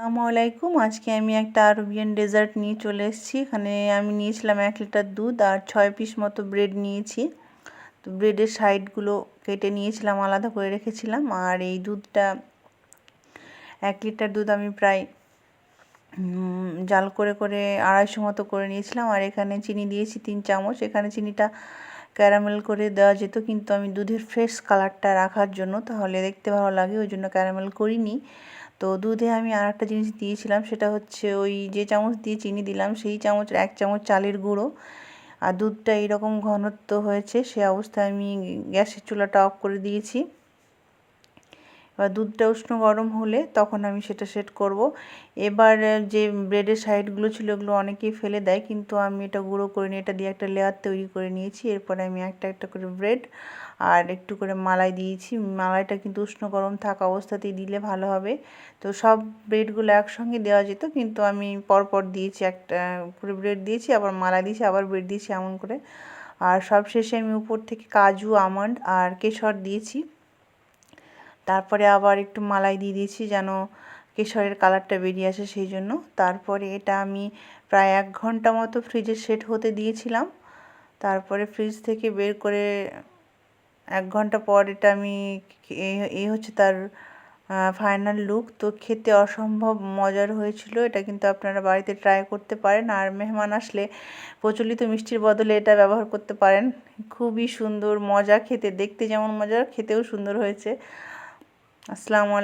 আসসালামু আলাইকুম। আজকে আমি একটা আরবিয়ান ডেজার্ট নিয়ে চলে এসেছি। এখানে আমি নিয়েছিলাম 1 লিটার দুধ আর 6 পিস মতো ব্রেড নিয়েছি। তো ব্রেডের সাইডগুলো কেটে নিয়েছিলাম, আলাদা করে রেখেছিলাম। আর এই দুধটা 1 লিটার দুধ আমি প্রায় জাল করে 250 মতো করে নিয়েছিলাম। আর এখানে চিনি দিয়েছি 3 চামচ। এখানে চিনিটা ক্যারামেল করে দেওয়া যেত, কিন্তু আমি দুধের ফ্রেশ কালারটা রাখার জন্য, তাহলে দেখতে ভালো লাগে, ওই জন্য ক্যারামেল করিনি। তো দুধে আমি আর একটা জিনিস দিয়েছিলাম, সেটা হচ্ছে ওই যে চামচ দিয়ে চিনি দিলাম সেই চামচের 1 চামচ চালের গুঁড়ো। আর দুধটা এইরকম ঘনত্ব হয়েছে, সে অবস্থায় আমি গ্যাসের চুলাটা অফ করে দিয়েছি। এবার দুধটা উষ্ণ গরম হলে তখন আমি সেটা সেট করব। এবার যে ব্রেডের সাইডগুলো ছিল ওগুলো অনেকেই ফেলে দেয়, কিন্তু আমি এটা গুঁড়ো করে নিয়ে এটা দিয়ে একটা লেয়ার তৈরি করে নিয়েছি। এরপরে আমি একটা একটা করে ব্রেড আর একটু করে মালাই দিয়েছি। মালাইটা কিন্তু উষ্ণ গরম থাকা অবস্থাতেই দিলে ভালো হবে। তো সব ব্রেডগুলো একসঙ্গে দেওয়া যেত, কিন্তু আমি পরপর দিয়েছি, একটা পুরো ব্রেড দিয়েছি, আবার মালাই দিয়েছি, আবার ব্রেড দিয়েছি, এমন করে। আর সব শেষে আমি উপর থেকে কাজু, আমন্ড আর কেশর দিয়েছি। তারপরে আবার একটু মালাই দিয়ে দিয়েছি যেন কেশরের কালারটা বেরিয়ে আসে, সেই জন্য। তারপরে এটা আমি প্রায় 1 ঘন্টা মতো ফ্রিজে সেট হতে দিয়েছিলাম। তারপরে ফ্রিজ থেকে বের করে 1 ঘন্টা পর এটা আমি এই হচ্ছে তার ফাইনাল লুক। তো খেতে অসম্ভব মজার হয়েছিল। এটা কিন্তু আপনারা বাড়িতে ট্রাই করতে পারেন। আর মেহমান আসলে প্রচলিত মিষ্টির বদলে এটা ব্যবহার করতে পারেন। খুবই সুন্দর মজা খেতে, দেখতে যেমন মজা, খেতেও সুন্দর হয়েছে। আসসালামু আলাইকুম।